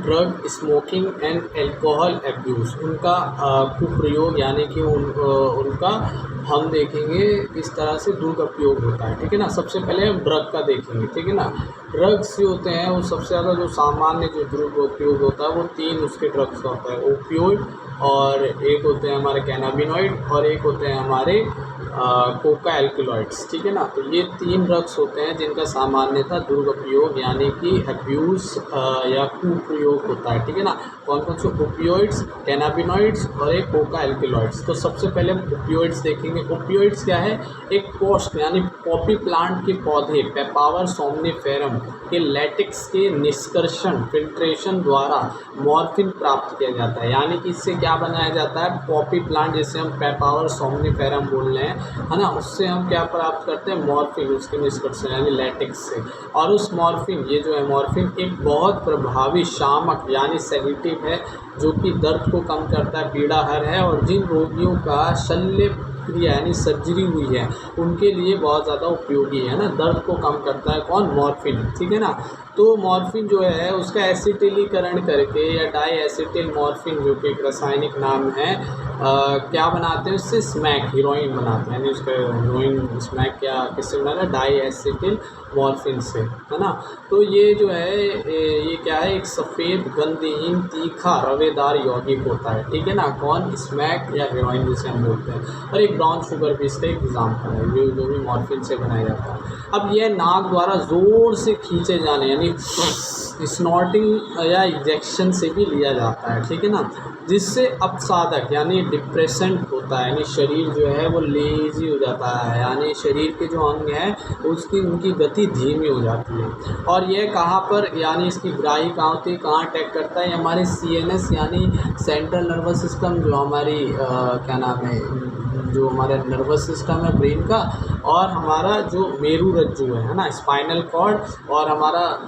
Drug smoking and alcohol abuse, उनका कुप्रयोग यानी कि उनका हम देखेंगे इस तरह से दुरुपयोग होता है, ठीक है ना। सबसे पहले हम ड्रग का देखेंगे, ठीक है ना। ड्रग्स जो होते हैं वो सबसे ज़्यादा जो सामान्य जो दुरुपयोग होता है वो 3 उसके ड्रग्स का होता है, ओपियोइड, और एक होते हैं हमारे कैनाबिनॉइड, और एक होते हैं हमारे कोका एल्कलॉइड्स, ठीक है ना। तो ये 3 ड्रग्स होते हैं जिनका सामान्यतः दुरुपयोग यानी कि अब्यूज़ या कुप्रयोग होता है, ठीक है ना। कौन कौन से? ओपियोइड्स, कैनाबिनॉइड्स और एक कोका एल्कलॉइड्स। तो सबसे पहले हम ओपियोइड्स देखेंगे। ओपियोइड्स क्या है? एक पोस्ट यानी पॉपी प्लांट के पौधे पेपावर सोमनिफेरम के लैटेक्स के निष्कर्षण फिल्ट्रेशन द्वारा मॉर्फिन प्राप्त किया जाता है। यानी कि इससे क्या बनाया जाता है? पॉपी प्लांट, जैसे हम पेपावर सोमनिफेरम बोल रहे हैं, है ना, उससे हम क्या प्राप्त करते हैं? मॉर्फिन, उसके निष्कर्षण यानी लैटेक्स से। और उस मॉर्फिन, ये जो है मॉर्फिन एक बहुत प्रभावी शामक यानी सेडेटिव है जो कि दर्द को कम करता है, पीड़ाहर है, और जिन रोगियों का शल्य क्रिया यानी सर्जरी हुई है उनके लिए बहुत ज़्यादा उपयोगी है ना, दर्द को कम करता है। कौन? मॉर्फिन, ठीक है ना। तो मॉर्फिन जो है उसका एसिटिलीकरण करके या डाई एसिटिल मॉर्फिन जो कि एक रासायनिक नाम है, क्या बनाते हैं उससे? स्मैक, हीरोइन बनाते हैं, यानी उसका हीरोइन स्मैक क्या किससे बनाना है? डाई एसिटिल मॉर्फिन से, है ना। तो ये जो है ये क्या है? एक सफ़ेद गंधहीन तीखा रवेदार यौगिक होता है, ठीक है ना। कौन? स्मैक या हीरोइन जिसे हम बोलते हैं। और एक ब्राउन शुगर भी इसका एग्जाम्पल है, जो भी मॉर्फिन से बनाया जाता है। अब यह नाक द्वारा ज़ोर से खींचे जाने यानी स्नॉटिंग या इंजेक्शन से भी लिया जाता है, ठीक है ना, जिससे अपसाधक यानी डिप्रेसेंट होता है, यानी शरीर जो है वो लेजी हो जाता है, यानी शरीर के जो अंग हैं उनकी गति धीमी हो जाती है। और यह कहाँ पर यानी इसकी ग्राही कहाँ होती है? कहाँ अटैक करता है? हमारे CNS यानी सेंट्रल नर्वस सिस्टम, जो हमारी क्या नाम है, जो हमारा नर्वस सिस्टम है ब्रेन का, और हमारा जो मेरुरज्जु है ना, स्पाइनल कॉर्ड, और हमारा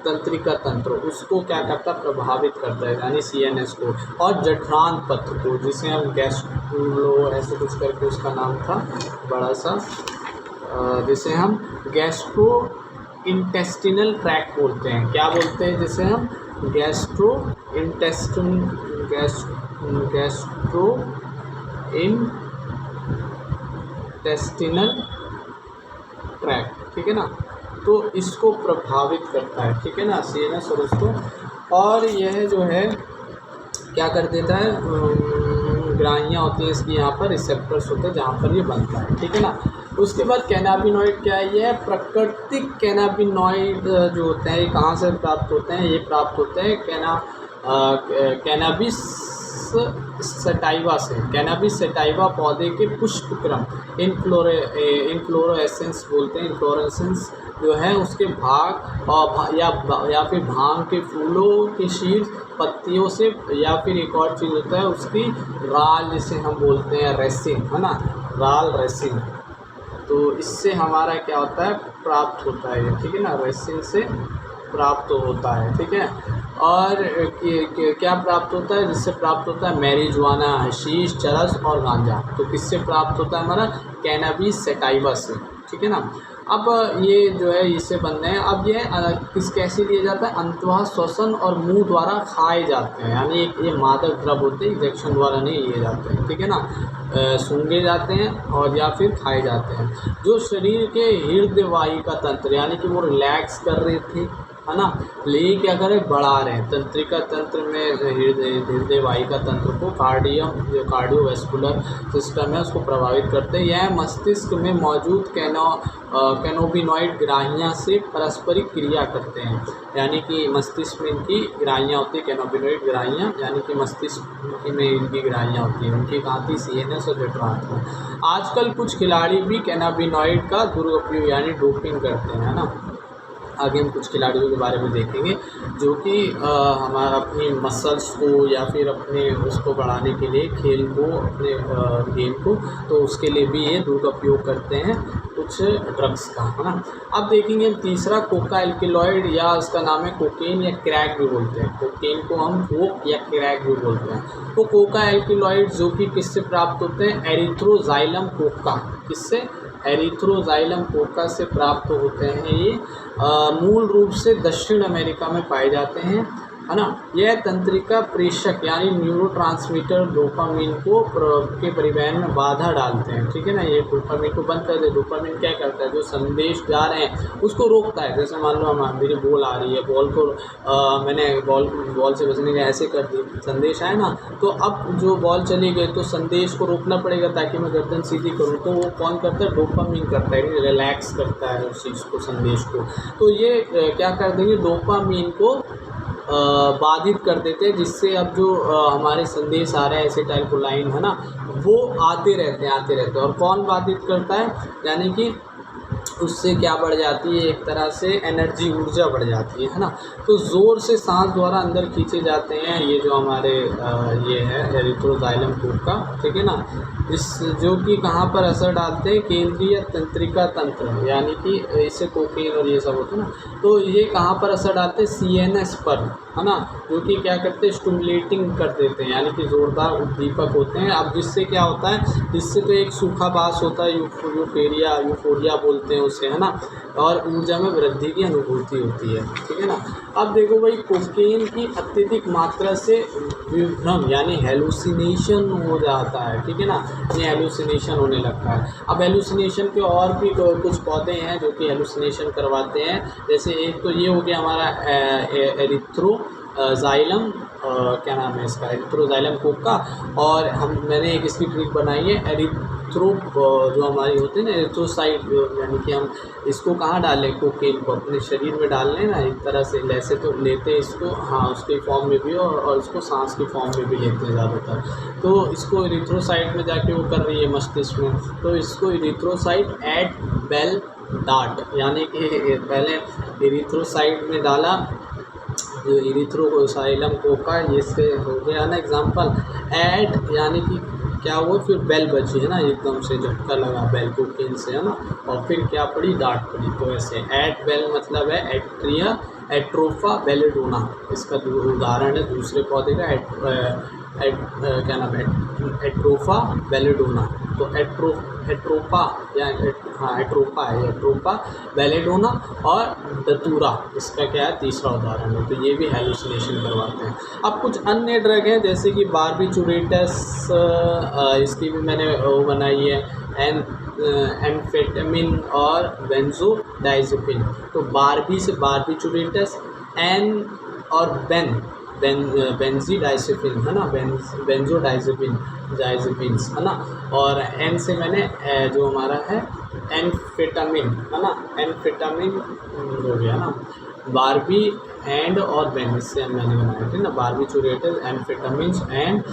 तंत्रिका तंत्र, उसको क्या करता है? प्रभावित करता है, यानी CNS को। और जठरांत पथ को, जिसे हम गैस्ट्रो ऐसे कुछ करके उसका नाम था बड़ा सा, जिसे हम गैस्ट्रो इंटेस्टिनल ट्रैक्ट बोलते हैं। क्या बोलते हैं? जिसे हम गैस्ट्रो इंटेस्टिनल ट्रैक्ट, ठीक है ना। तो इसको प्रभावित करता है, ठीक है ना, CNS और उसको। और यह जो है क्या कर देता है? ग्राहियाँ होती हैं इसकी, यहाँ पर रिसेप्टर्स होते हैं जहाँ पर ये बनता है, ठीक है ना। उसके बाद कैनाबिनॉइड क्या है? ये प्राकृतिक कैनाबिनॉइड जो होते हैं ये कहाँ से प्राप्त होते हैं? ये प्राप्त होते हैं कैनाबिस सटाइवा से। कैनाबिस सटाइवा पौधे के पुष्पक्रम इनफ्लोरेसेंस बोलते हैं, इनफ्लोरेसेंस जो है उसके भाग और या फिर भांग के फूलों के शीर्ष पत्तियों से, या फिर एक और चीज़ होता है उसकी राल, जिसे हम बोलते हैं रेसिन, है ना, राल रेसिन। तो इससे हमारा क्या होता है? प्राप्त होता है, ठीक है ना, रेसिन से प्राप्त होता है, ठीक है। और क्या प्राप्त होता है? जिससे प्राप्त होता है मैरिजुआना, हशीश, चरस और गांजा। तो किससे प्राप्त होता है? हमारा कैनाबिस सटाइवा से, ठीक है ना। अब ये जो है इससे बनते हैं। अब ये कैसे लिया जाता है? अंततः श्वसन और मुंह द्वारा खाए जाते हैं, यानी ये मादक द्रव्य होते हैं, इंजेक्शन द्वारा नहीं लिए जाते हैं, ठीक है ना। सूंघे जाते हैं और या फिर खाए जाते हैं। जो शरीर के हृदय वाहिका तंत्र यानी कि वो रिलैक्स कर रहे थे, है ना, लेकिन क्या करें? बढ़ा रहे हैं। तंत्रिका तंत्र में हृदय वाहिका तंत्र को कार्डियम, जो कार्डियोवैस्कुलर सिस्टम है, उसको प्रभावित करते हैं। यह मस्तिष्क में मौजूद कैनोबिनॉइड ग्राहियाँ से पारस्परिक क्रिया करते हैं, यानी कि मस्तिष्क में इनकी ग्राहियाँ होती है, कैनोबिनॉइड ग्राहियाँ, यानी कि मस्तिष्क में इनकी ग्राहियाँ होती हैं। उनकी कहाँ थी? CNS और जठरांत में। आजकल कुछ खिलाड़ी भी कैनाबिनॉइड का दुरुपयोग यानी डोपिंग करते हैं, है ना। आगे हम कुछ खिलाड़ियों के बारे में देखेंगे जो कि हमारा अपनी मसल्स को या फिर अपने उसको बढ़ाने के लिए, खेल को, अपने गेम को, तो उसके लिए भी ये दुरुपयोग करते हैं कुछ ड्रग्स का, है ना। अब देखेंगे हम तीसरा, कोका एल्कलॉइड, या उसका नाम है कोकेन या क्रैक भी बोलते हैं। कोकेन को हम कोक या क्रैक भी बोलते हैं। तो कोका एल्कलॉइड जो कि किससे प्राप्त होते हैं? Erythroxylum Coca. किससे? एरिथ्रोजाइलम कोका से प्राप्त होते हैं। ये मूल रूप से दक्षिण अमेरिका में पाए जाते हैं। है ना। यह तंत्रिका प्रेषक यानी न्यूरोट्रांसमीटर डोपामिन के परिवहन में बाधा डालते हैं, ठीक है ना। ये डोपामिन को बंद कर दे। डोपामिन क्या करता है, जो संदेश जा रहे हैं उसको रोकता है। जैसे मान लो मेरी बॉल आ रही है, बॉल को मैंने बॉल से बचने के ऐसे कर दी, संदेश आए ना, तो अब जो बॉल चली गई तो संदेश को रोकना पड़ेगा ताकि मैं गर्दन सीधी करूँ। तो वो कौन करता है, डोपामिन करता है, रिलैक्स करता है उस चीज़ को, संदेश को। तो ये क्या कर देंगे, डोपामिन को बाधित कर देते हैं, जिससे अब जो हमारे संदेश आ रहे हैं एसिटाइलकोलाइन, है ना, वो आते रहते हैं। और कौन बाधित करता है, यानी कि उससे क्या बढ़ जाती है, एक तरह से एनर्जी, ऊर्जा बढ़ जाती है ना। तो ज़ोर से सांस द्वारा अंदर खींचे जाते हैं ये जो हमारे ये है एरिथ्रोजाइलम का, ठीक है ना। इस जो कि कहाँ पर असर डालते हैं, केंद्रीय तंत्रिका तंत्र, यानी कि इससे कोकेन और ये सब होते हैं ना, तो ये कहाँ पर असर डालते हैं, CNS पर, है ना, जो कि क्या करते हैं, स्टिमुलेटिंग कर देते हैं, यानी कि ज़ोरदार उद्दीपक होते हैं। अब जिससे क्या होता है, जिससे तो एक सूखाभास होता है, यूफोरिया बोलते हैं उसे, है ना, और ऊर्जा में वृद्धि की अनुभूति होती है, ठीक है ना। अब देखो भाई, कोकेन की अत्यधिक मात्रा से विभ्रम यानी हेलुसिनेशन हो जाता है, ठीक है ना, ये हेलुसिनेशन होने लगता है। अब हेलुसिनेशन के और भी कुछ पौधे हैं जो कि हेलुसिनेशन करवाते हैं। जैसे एक तो ये हो गया हमारा एरिथ्रोजाइलम, क्या नाम है इसका, एरिथ्रोजाइलम कोका। और मैंने एक इसकी ट्रिक बनाई है, एरिथ्रो जो हमारी होती है ना, एरिथ्रोसाइट, यानी कि हम इसको कहाँ डालें, कोकेन को अपने शरीर में डाल लें ना, एक तरह से वैसे तो लेते हैं इसको, हाँ, उसके फॉर्म में भी और इसको सांस के फॉर्म में भी लेते हैं ज़्यादातर। तो इसको एरिथ्रोसाइट में जाके वो कर रही है मस्तिष्क में, तो इसको एरिथ्रोसाइट एट बेल डार्ट, यानी कि पहले एरिथ्रोसाइट में डाला, जो एरिथ्रोजाइलम कोका, ये इससे हो गया ना एग्जाम्पल। ऐड यानी कि क्या हुआ, फिर बेल बची, है ना, एकदम से झटका लगा बेल कोकेन से, है ना, और फिर क्या पड़ी, डांट पड़ी। तो ऐसे ऐड बेल मतलब है एट्रोफा बेलेडोना, इसका उदाहरण है दूसरे पौधे का, क्या नाम है, एट्रोफा बेलेडोना। तो एट्रोपा है, एट्रोपा बेलेडोना और दतूरा, इसका क्या है, तीसरा उदाहरण है। तो ये भी हेलुसिनेशन करवाते हैं। अब कुछ अन्य ड्रग हैं जैसे कि बार्बिचुरेटस, इसकी भी मैंने वो बनाई है, एम्फेटामिन और बेंजोडाइज़ेपिन। तो बार्बी से बार्बिचुरेटस, एन और बेंजीडाइज़ेपिन, है ना, बेंजोडाइज़ेपिन्स, है ना, और एन से मैंने जो हमारा है एम्फेटामिन, है ना, एम्फेटामिन हो गया ना, बार्बी एंड और बेन, इससे मैंने बनाया, ठीक है ना, बार्बिचुरेटस, एम्फेटामिन्स एंड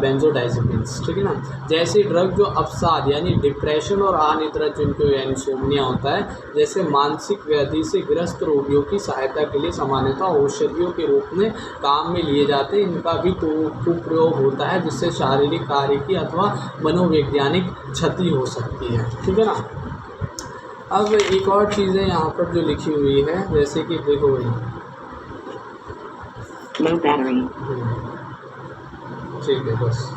बेंजोडाइज़ेपिन्स, ठीक है ना। जैसे ड्रग जो अवसाद यानी डिप्रेशन और अनिद्रा, जिनको इंसोम्निया होता है, जैसे मानसिक व्याधि से ग्रस्त रोगियों की सहायता के लिए सामान्यतः औषधियों के रूप में काम में लिए जाते हैं। इनका भी कुप्रयोग होता है, जिससे शारीरिक, कार्य की अथवा मनोवैज्ञानिक क्षति हो सकती है, ठीक है ना। अब एक और चीज़ है यहाँ पर जो लिखी हुई है, जैसे कि देखो भाई, लो बैटरी, ठीक है बस।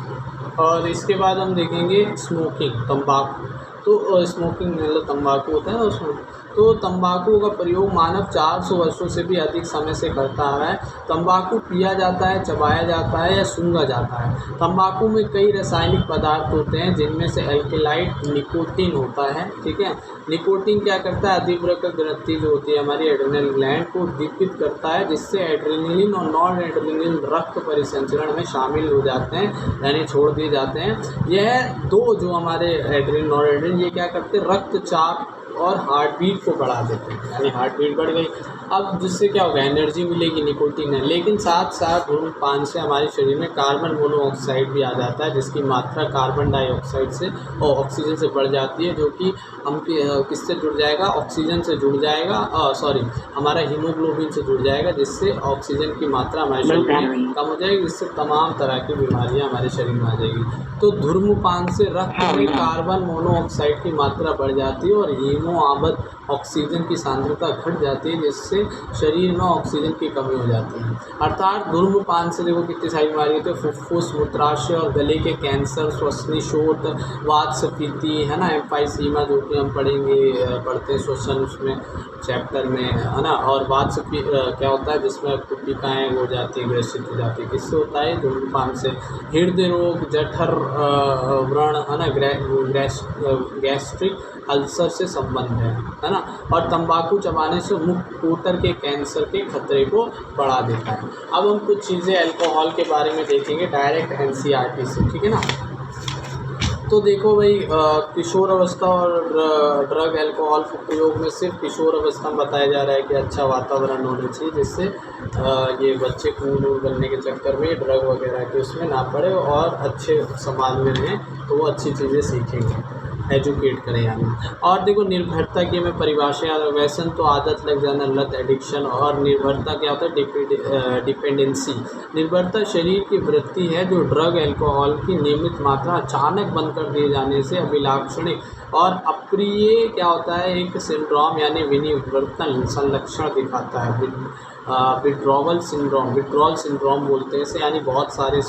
और इसके बाद हम देखेंगे स्मोकिंग, तंबाकू। तो स्मोकिंग मतलब तंबाकू होता है ना उसमें, तो तंबाकू का प्रयोग मानव 400 वर्षों से भी अधिक समय से करता आ रहा है। तंबाकू पिया जाता है, चबाया जाता है या सूंघा जाता है। तंबाकू में कई रासायनिक पदार्थ होते हैं, जिनमें से एल्केलाइड निकोटीन होता है, ठीक है। निकोटीन क्या करता है, अधिवृक्क ग्रंथि जो होती है हमारी एड्रेनल ग्लैंड को उद्दीपित करता है, जिससे एड्रेनलिन और नॉन एड्रेनलिन रक्त परिसंचरण में शामिल हो जाते हैं, यानी छोड़ दिए जाते हैं। यह दो जो हमारे एड्रेनलिन, नॉन एड्रेनलिन, ये क्या करते हैं, रक्तचाप और हार्ट बीट को बढ़ा देते हैं, यानी हार्ट बीट बढ़ गई। अब जिससे क्या होगा, एनर्जी मिलेगी, निकोटीन है। लेकिन साथ साथ धूम्रपान से हमारे शरीर में कार्बन मोनोऑक्साइड भी आ जाता है, जिसकी मात्रा कार्बन डाइऑक्साइड से और ऑक्सीजन से बढ़ जाती है, जो कि हम किससे जुड़ जाएगा, ऑक्सीजन से जुड़ जाएगा, हमारा हीमोग्लोबिन से जुड़ जाएगा, जिससे ऑक्सीजन की मात्रा हमारे शरीर में कम हो जाएगी, जिससे तमाम तरह की बीमारियां हमारे शरीर में आ जाएगी। तो धूम्रपान से रक्त में कार्बन मोनोऑक्साइड की मात्रा बढ़ जाती है और कोशिकाओं आबद ऑक्सीजन की सांद्रता घट जाती है, जिससे शरीर में ऑक्सीजन की कमी हो जाती है। अर्थात धूम्रपान से देखो कितनी सारी बीमारी होती है, फुफ्फुस, मूत्राशय और गले के कैंसर, श्वसनी शोथ, वात स्फीति, है ना, एम्फाइसीमा जो कि हम पढ़ते हैं श्वसन उसमें चैप्टर में, है ना। और वात क्या होता है जिसमें कुपिकाएँ हो जाती है, ग्रसित हो जाती है, किससे होता है? धूम्रपान से। हृदय रोग, जठर व्रण, है ना, गैस्ट्रिक अल्सर से संबंध है ना। और तंबाकू चबाने से मुखकूटर के कैंसर के खतरे को बढ़ा देता है। अब हम कुछ चीज़ें अल्कोहल के बारे में देखेंगे डायरेक्ट एनसीईआरटी से, ठीक है ना। तो देखो भाई, किशोर अवस्था और ड्रग अल्कोहल के प्रयोग में सिर्फ किशोर अवस्था में बताया जा रहा है कि अच्छा वातावरण होना चाहिए, जिससे ये बच्चे कूल बनने के चक्कर में ड्रग वगैरह के उसमें ना पड़े और अच्छे समाज में रहें, तो वो अच्छी चीज़ें सीखेंगे, एजुकेट करें यानी। और देखो निर्भरता की हमें परिभाषा याद है। व्यसन तो आदत लग जाना, लत, एडिक्शन। और निर्भरता क्या होता है? डिपेंडेंसी। निर्भरता शरीर की वृत्ति है जो ड्रग अल्कोहल की नियमित मात्रा अचानक बंद कर दिए जाने से अभिलाक्षणिक और अप्रिय क्या होता है? एक सिंड्रोम यानी विनिवर्तन संलक्षण दिखाता है। विड्रॉवल सिंड्रोम बोलते हैं इसे, यानी बहुत सारे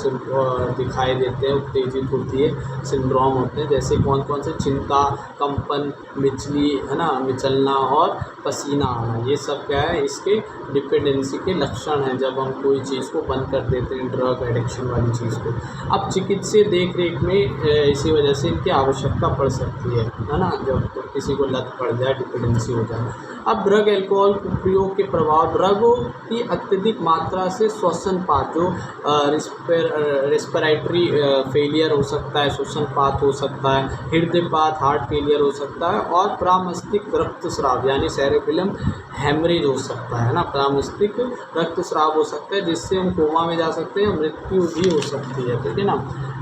दिखाई देते हैं, उत्तेजित होती है, सिंड्रोम होते हैं। जैसे कौन कौन से? चिंता, कंपन, मिचली, है ना, मिचलना और पसीना आना, ये सब क्या है? इसके डिपेंडेंसी के लक्षण हैं, जब हम कोई चीज़ को बंद कर देते हैं, ड्रग एडिक्शन वाली चीज़ को। अब चिकित्सीय देख रेख में इसी वजह से इनकी आवश्यकता पड़ सकती है ना, जब तो किसी को लत पड़ जाए, डिपेंडेंसी हो जाए। अब ड्रग अल्कोहल उपयोग के प्रभाव। ड्रगों की अत्यधिक मात्रा से श्वसनपात, जो रेस्पिरेटरी फेलियर हो सकता है, श्वसनपात हो सकता है, हृदयपात, हार्ट फेलियर हो सकता है, और प्रामस्तिक रक्तस्राव यानी सेरेब्रम हेमरेज हो सकता है ना, प्रामस्तिक रक्तस्राव हो सकता है, जिससे हम कोमा में जा सकते हैं, मृत्यु भी हो सकती है, ठीक है ना।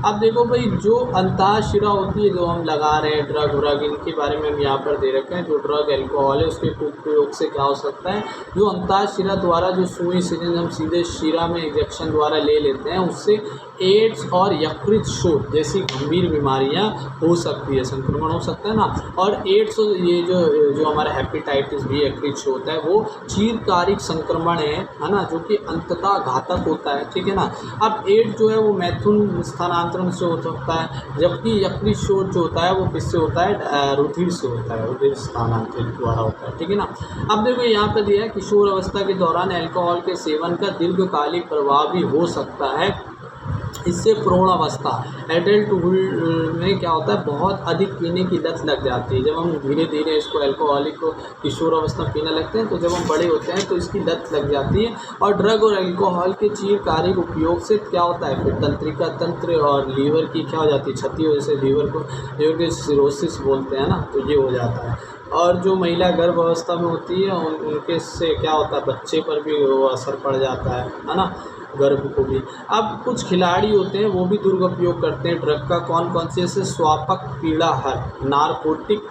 अब देखो भाई, जो अंतःशिरा होती है जो हम लगा रहे हैं ड्रग, इनके बारे में हम यहाँ पर दे रखे हैं। जो ड्रग अल्कोहल है उसके उपयोग से क्या हो सकता है? जो अंतःशिरा द्वारा जो सुई सिरिंज हम सीधे शिरा में इंजेक्शन द्वारा ले लेते हैं, उससे एड्स और यकृत शोथ जैसी गंभीर बीमारियां हो सकती है, संक्रमण हो सकता है ना। और एड्स, ये जो हमारा हेपेटाइटिस बी, यकृत शोथ है, वो चीरकारिक संक्रमण है ना, जो कि अंततः घातक होता है, ठीक है ना। अब एड्स जो है वो मैथुन स्थानांतरण से हो सकता है, जबकि यकृत शोथ जो होता है वो किससे होता है? रुधिर से होता है, रुधिर स्थानांतरित द्वारा होता है, ठीक है ना। अब देखो यहाँ पर दिया है किशोर अवस्था के दौरान अल्कोहल के सेवन का दीर्घकालिक प्रभाव भी हो सकता है। इससे प्रौढ़ अवस्था, एडल्टहुड में क्या होता है? बहुत अधिक पीने की लत लग जाती है। जब हम धीरे धीरे इसको अल्कोहलिक को किशोर अवस्था में पीने लगते हैं, तो जब हम बड़े होते हैं तो इसकी लत लग जाती है। और ड्रग और अल्कोहल के चीरकारिक उपयोग से क्या होता है? फिर तंत्रिका तंत्र और लीवर की क्या हो जाती है? क्षति हो, जैसे लीवर के सिरोसिस बोलते हैं ना, तो ये हो जाता है। और जो महिला गर्भ अवस्था में होती है उनके से क्या होता है? बच्चे पर भी वो असर पड़ जाता है ना, गर्भ को भी। अब कुछ खिलाड़ी होते हैं वो भी दुरुपयोग करते हैं ड्रग का। कौन कौन से? जैसे स्वापक, पीड़ाहर, नारकोटिक,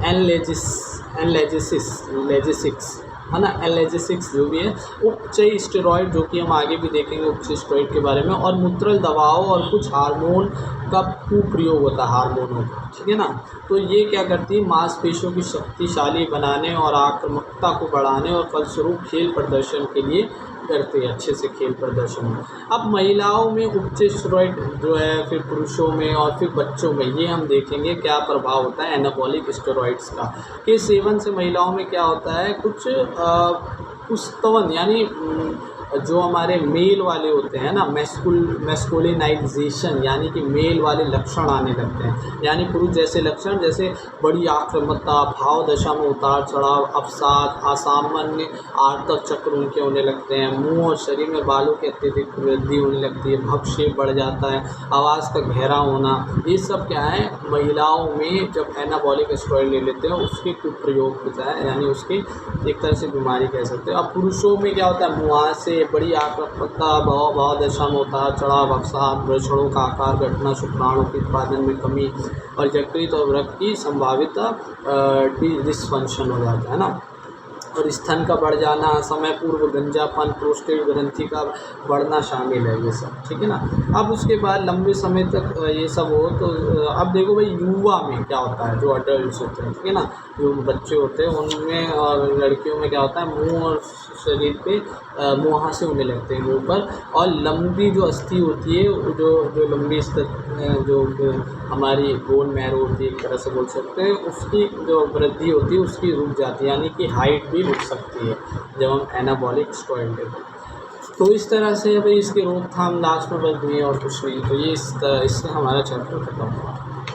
एनाल्जेसिक्स, है ना, एनाल्जेसिक्स जो भी है, उपचयी स्टेरॉइड जो कि हम आगे भी देखेंगे उपचयी स्टेरॉइड के बारे में, और मूत्रल दवाओं और कुछ हार्मोन का कुप्रयोग होता है, हार्मोनों का, ठीक है ना। तो ये क्या करती है? मांसपेशियों की शक्तिशाली बनाने और आक्रामकता को बढ़ाने और फलस्वरूप खेल प्रदर्शन के लिए करते हैं, अच्छे से खेल प्रदर्शन में। अब महिलाओं में उपचय स्टेरॉइड जो है, फिर पुरुषों में और फिर बच्चों में, ये हम देखेंगे क्या प्रभाव होता है एनाबॉलिक स्टेरॉइड्स का। के सेवन से महिलाओं में क्या होता है? कुछ पुस्तवन यानी जो हमारे मेल वाले होते हैं ना, मैस्कुलिनाइजेशन यानी कि मेल वाले लक्षण आने लगते हैं, यानी पुरुष जैसे लक्षण, जैसे बड़ी आक्रामकता, भाव दशा में उतार चढ़ाव, अवसाद, असामान्य आर्तव चक्र उनके होने लगते हैं, मुंह और शरीर में बालों की अत्यधिक वृद्धि होने लगती है, भक्षेप बढ़ जाता है, आवाज़ का गहरा होना, ये सब क्या है? महिलाओं में जब एनाबॉलिक स्टेरॉइड ले लेते हैं उसके कुप्रयोग होता है, यानी उसकी एक तरह से बीमारी कह सकते हैं। अब पुरुषों में क्या होता है? मुहासे, बड़ी आक्रामकता, भाव दशा में उतार चढ़ाव, अवसाद, वृषणों का आकार घटना, शुक्राणु के उत्पादन में कमी, और यकृत और वृक्क की संभावित डिसफंक्शन हो जाता है ना। और स्तन का बढ़ जाना, समय पूर्व गंजापन, प्रोस्टेट ग्रंथि का बढ़ना शामिल है ये सब, ठीक है ना। अब उसके बाद लंबे समय तक ये सब हो तो अब देखो भाई युवा में क्या होता है, जो अडल्ट होते हैं, ठीक है ना, जो बच्चे होते हैं उनमें और लड़कियों में क्या होता है, मुंह और शरीर पे मुहासे होने लगते हैं मुंह पर, और लंबी जो अस्थि होती है, जो जो लंबी जो हमारी बोन मैरो होती है एक तरह से बोल सकते हैं, उसकी जो वृद्धि होती है उसकी रुक जाती है, यानी कि हाइट भी रुक सकती है जब हम एनाबॉलिक स्टेरॉइड लेते हैं। तो इस तरह से भाई इसकी रोकथाम लास्ट में बस हुई और कुछ नहीं। तो ये इससे हमारा चैप्टर खत्म हुआ।